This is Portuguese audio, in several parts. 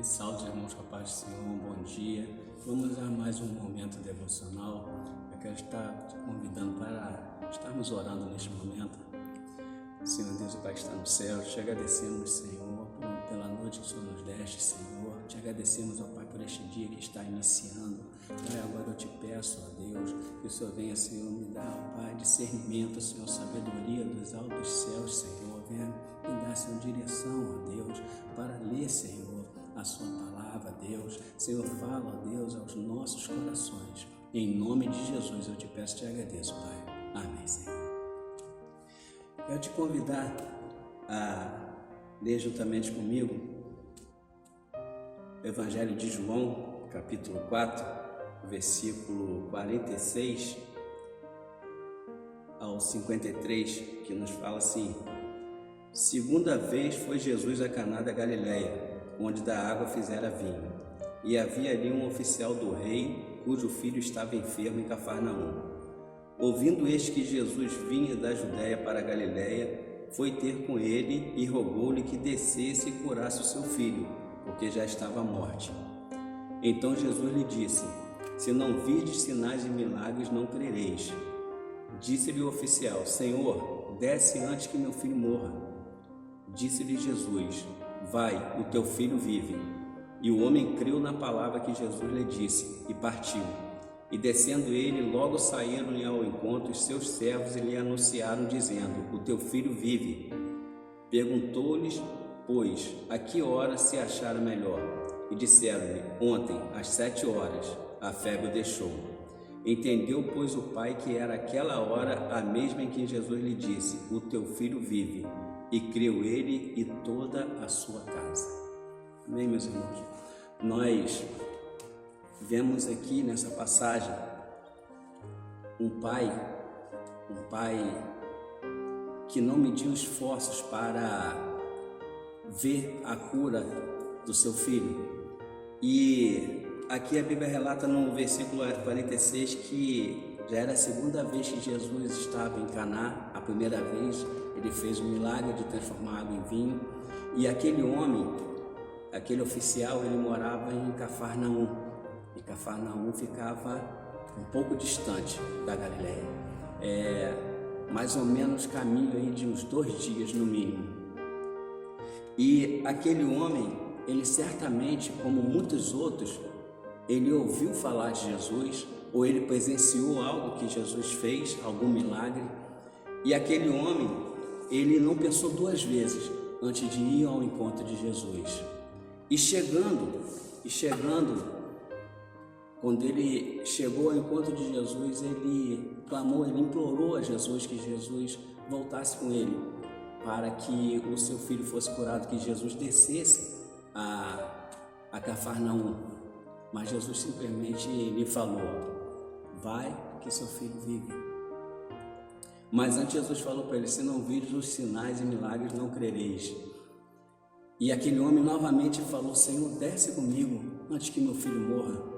Salve, irmãos, com a paz do Senhor, bom dia. Vamos a mais um momento devocional. Eu quero estar te convidando para estarmos orando neste momento. Senhor Deus, o Pai que está no céu, te agradecemos, Senhor, pela noite que o Senhor nos deste, Senhor. Te agradecemos, ó Pai, por este dia que está iniciando. Pai, agora eu te peço, ó Deus, que o Senhor venha, Senhor, me dar, ó Pai, discernimento, Senhor, sabedoria dos altos céus, Senhor. Venha me dar, Senhor, direção, ó Deus, para ler, Senhor, a sua palavra, Deus. Senhor, fala, ó Deus, aos nossos corações. Em nome de Jesus eu te peço e te agradeço, Pai. Amém, Senhor. Quero te convidar a ler juntamente comigo o Evangelho de João, capítulo 4, versículo 46 ao 53, que nos fala assim: segunda vez foi Jesus a Caná da Galileia, onde da água fizera vinho. E havia ali um oficial do rei, cujo filho estava enfermo em Cafarnaum. Ouvindo este que Jesus vinha da Judéia para a Galileia, foi ter com ele e rogou-lhe que descesse e curasse o seu filho, porque já estava à morte. Então Jesus lhe disse: se não virdes sinais e milagres, não crereis. Disse-lhe o oficial: Senhor, desce antes que meu filho morra. Disse-lhe Jesus: vai, o teu filho vive. E o homem creu na palavra que Jesus lhe disse e partiu. E descendo ele, logo saíram-lhe ao encontro os seus servos e lhe anunciaram, dizendo: o teu filho vive. Perguntou-lhes, pois, a que hora se achara melhor? E disseram-lhe: ontem, às 7 horas, a febre o deixou. Entendeu, pois, o pai que era aquela hora a mesma em que Jesus lhe disse: o teu filho vive. E creu ele e toda a sua casa. Amém, meus irmãos? Nós vemos aqui nessa passagem um pai que não mediu esforços para ver a cura do seu filho. E aqui a Bíblia relata no versículo 46 que já era a segunda vez que Jesus estava em Caná. A primeira vez ele fez o milagre de transformar água em vinho. E aquele homem, aquele oficial, ele morava em Cafarnaum. E Cafarnaum ficava um pouco distante da Galileia. Mais ou menos caminho aí de uns 2 dias no mínimo. E aquele homem, ele certamente, como muitos outros, ele ouviu falar de Jesus, ou ele presenciou algo que Jesus fez, algum milagre. E aquele homem, ele não pensou 2 vezes antes de ir ao encontro de Jesus. E chegando, quando ele chegou ao encontro de Jesus, ele clamou, ele implorou a Jesus que Jesus voltasse com ele, para que o seu filho fosse curado, que Jesus descesse a Cafarnaum. Mas Jesus simplesmente lhe falou: vai, que seu filho vive. Mas antes Jesus falou para ele: se não vires os sinais e milagres, não crereis. E aquele homem novamente falou: Senhor, desce comigo antes que meu filho morra.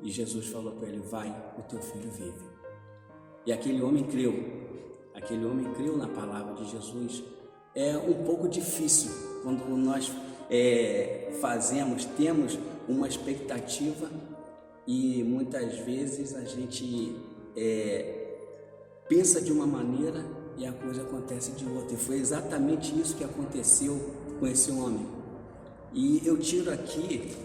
E Jesus falou para ele: vai, o teu filho vive. E aquele homem creu na palavra de Jesus. É um pouco difícil quando nós temos uma expectativa e muitas vezes a gente pensa de uma maneira e a coisa acontece de outra. E foi exatamente isso que aconteceu com esse homem. E eu tiro aqui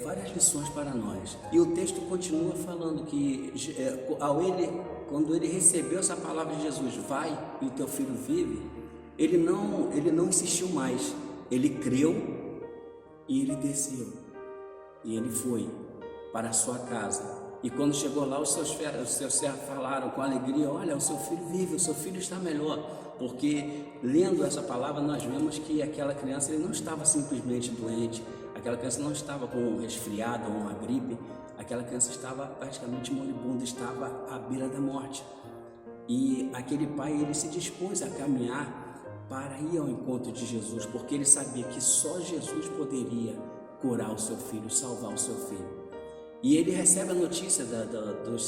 várias lições para nós. E o texto continua falando que quando ele recebeu essa palavra de Jesus: vai e o teu filho vive, ele não insistiu mais. Ele creu e ele desceu. E ele foi para a sua casa. E quando chegou lá, os seus servos falaram com alegria: olha, o seu filho vive, o seu filho está melhor. Porque lendo essa palavra nós vemos que aquela criança, ele não estava simplesmente doente, aquela criança não estava com um resfriado ou uma gripe, aquela criança estava praticamente moribunda, estava à beira da morte. E aquele pai, ele se dispôs a caminhar para ir ao encontro de Jesus, porque ele sabia que só Jesus poderia curar o seu filho, salvar o seu filho. E ele recebe a notícia dos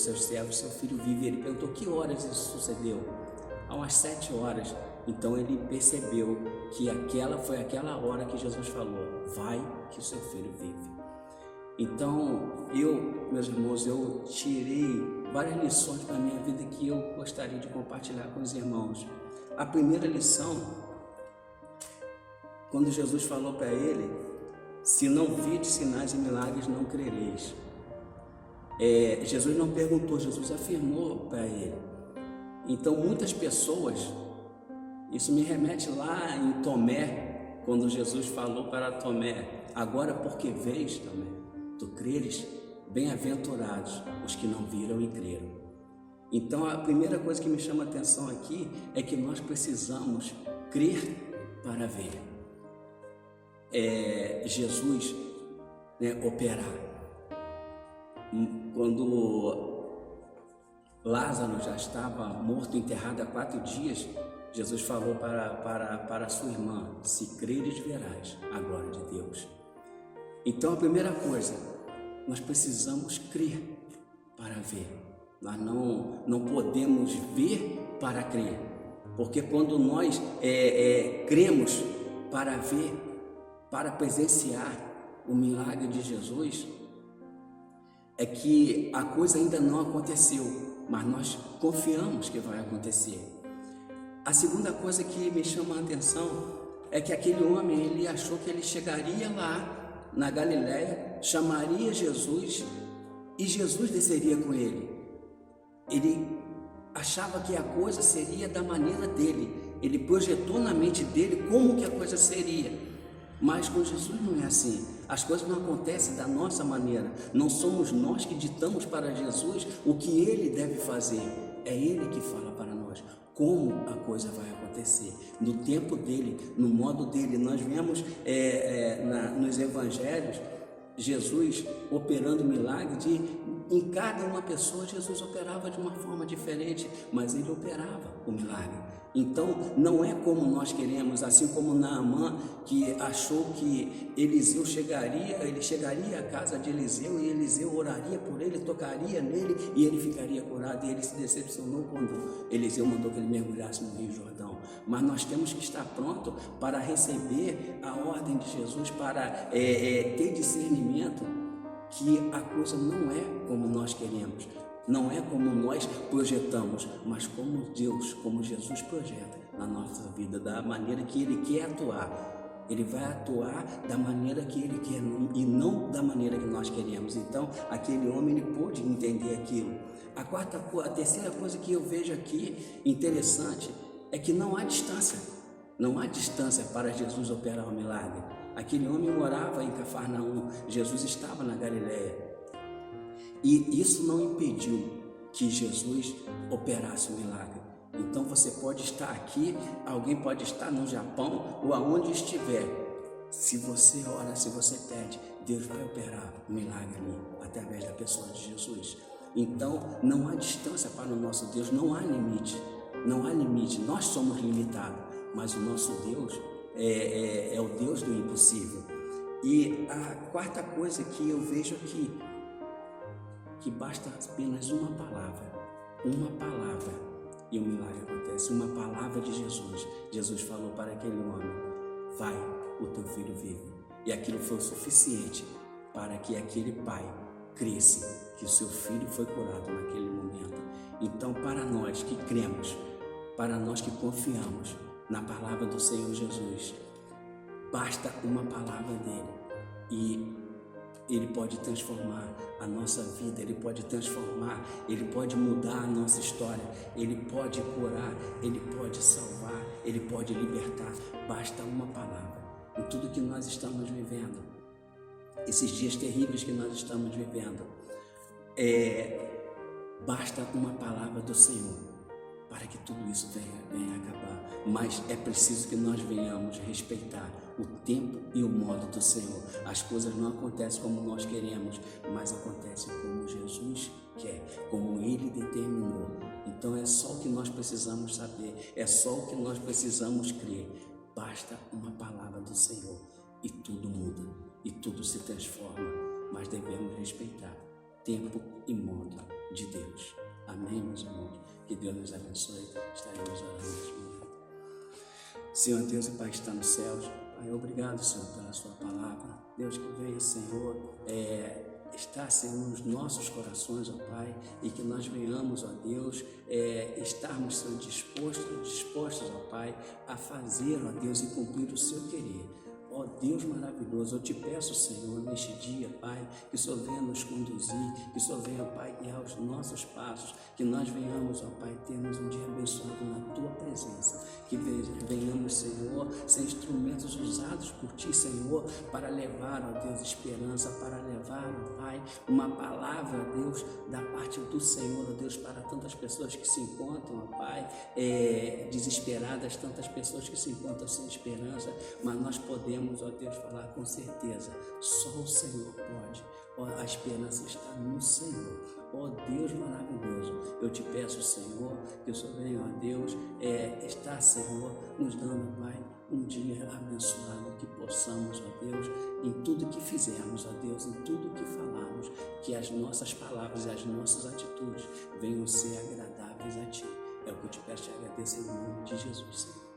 seus servos, seu filho vive. Ele perguntou: que horas isso sucedeu? Há umas 7 horas. Então ele percebeu que foi aquela hora que Jesus falou: vai, que o seu filho vive. Então meus irmãos, eu tirei várias lições para a minha vida que eu gostaria de compartilhar com os irmãos. A primeira lição, quando Jesus falou para ele: se não vides sinais e milagres, não crereis. Jesus não perguntou, Jesus afirmou para ele. Então muitas pessoas, isso me remete lá em Tomé, quando Jesus falou para Tomé: agora porque vês, Tomé, tu creres, bem-aventurados os que não viram e creram. Então a primeira coisa que me chama a atenção aqui é que nós precisamos crer para ver. Jesus, operar. Quando Lázaro já estava morto, enterrado há 4 dias, Jesus falou para sua irmã: se creres, verás a glória de Deus. Então a primeira coisa, nós precisamos crer para ver. Nós não podemos ver para crer, porque quando nós cremos para ver, para presenciar o milagre de Jesus, é que a coisa ainda não aconteceu, mas nós confiamos que vai acontecer. A segunda coisa que me chama a atenção é que aquele homem, ele achou que ele chegaria lá na Galileia, chamaria Jesus e Jesus desceria com ele. Ele achava que a coisa seria da maneira dele, ele projetou na mente dele como que a coisa seria. Mas com Jesus não é assim. As coisas não acontecem da nossa maneira. Não somos nós que ditamos para Jesus o que ele deve fazer. É ele que fala para nós como a coisa vai acontecer, no tempo dele, no modo dele. Nós vemos nos evangelhos Jesus operando milagre em cada uma pessoa. Jesus operava de uma forma diferente, mas ele operava o milagre. Então não é como nós queremos, assim como Naamã, que achou que Eliseu ele chegaria à casa de Eliseu e Eliseu oraria por ele, tocaria nele e ele ficaria curado, e ele se decepcionou quando Eliseu mandou que ele mergulhasse no Rio Jordão. Mas nós temos que estar pronto para receber a ordem de Jesus, para ter discernimento que a coisa não é como nós queremos, não é como nós projetamos, mas como Deus, como Jesus projeta na nossa vida, da maneira que Ele quer atuar. Ele vai atuar da maneira que Ele quer e não da maneira que nós queremos. Então, aquele homem, ele pôde entender aquilo. A terceira coisa que eu vejo aqui interessante é que não há distância. Não há distância para Jesus operar o milagre. Aquele homem morava em Cafarnaum, Jesus estava na Galileia. E isso não impediu que Jesus operasse o milagre. Então você pode estar aqui, alguém pode estar no Japão ou aonde estiver. Se você ora, se você pede, Deus vai operar o milagre ali, através da pessoa de Jesus. Então não há distância para o nosso Deus, não há limite. Não há limite, nós somos limitados, mas o nosso Deus é o Deus do impossível. E a quarta coisa que eu vejo aqui, que basta apenas uma palavra e o milagre acontece. Uma palavra de Jesus. Jesus falou para aquele homem: vai, o teu filho vive. E aquilo foi o suficiente para que aquele pai cresce, que o seu filho foi curado naquele momento. Então, para nós que cremos, para nós que confiamos na palavra do Senhor Jesus, basta uma palavra dele e Ele pode transformar a nossa vida, Ele pode transformar, Ele pode mudar a nossa história, Ele pode curar, Ele pode salvar, Ele pode libertar. Basta uma palavra. Em tudo que nós estamos vivendo, esses dias terríveis que nós estamos vivendo, basta uma palavra do Senhor para que tudo isso venha a acabar. Mas é preciso que nós venhamos respeitar o tempo e o modo do Senhor. As coisas não acontecem como nós queremos, mas acontecem como Jesus quer, como Ele determinou. Então é só o que nós precisamos saber, é só o que nós precisamos crer. Basta uma palavra do Senhor e tudo muda, e tudo se transforma, mas devemos respeitar tempo e modo de Deus. Amém, meus irmãos? Que Deus nos abençoe. Estaremos orando neste momento. Senhor Deus e Pai que está nos céus, Pai, obrigado, Senhor, pela sua palavra. Deus, que venha, Senhor, estar, Senhor, nos nossos corações, ó Pai, e que nós venhamos, ó Deus, estarmos, Senhor, dispostos, ó Pai, a fazer, ó Deus, e cumprir o seu querer. Ó Deus maravilhoso, eu te peço, Senhor, neste dia, Pai, que o Senhor venha nos conduzir, que o Senhor venha, Pai, guiar os nossos passos, que nós venhamos, ó Pai, termos um dia abençoado na Tua presença, que venhamos, Senhor, ser instrumentos usados por Ti, Senhor, para levar, ó Deus, esperança, para levar, ó Pai, uma palavra, ó Deus, da parte do Senhor, ó Deus, para tantas pessoas que se encontram, ó Pai, desesperadas, tantas pessoas que se encontram sem esperança, mas nós podemos, ó Deus, falar com certeza, só o Senhor pode. Ó, a esperança está no Senhor. Ó Deus maravilhoso, eu te peço, Senhor, que o Senhor venha, ó Deus, está, Senhor, nos dando, Pai, um dia abençoado, que possamos, ó Deus, em tudo que fizermos, ó Deus, em tudo que falarmos, que as nossas palavras e as nossas atitudes venham ser agradáveis a Ti. É o que eu te peço e agradeço em nome de Jesus, Senhor.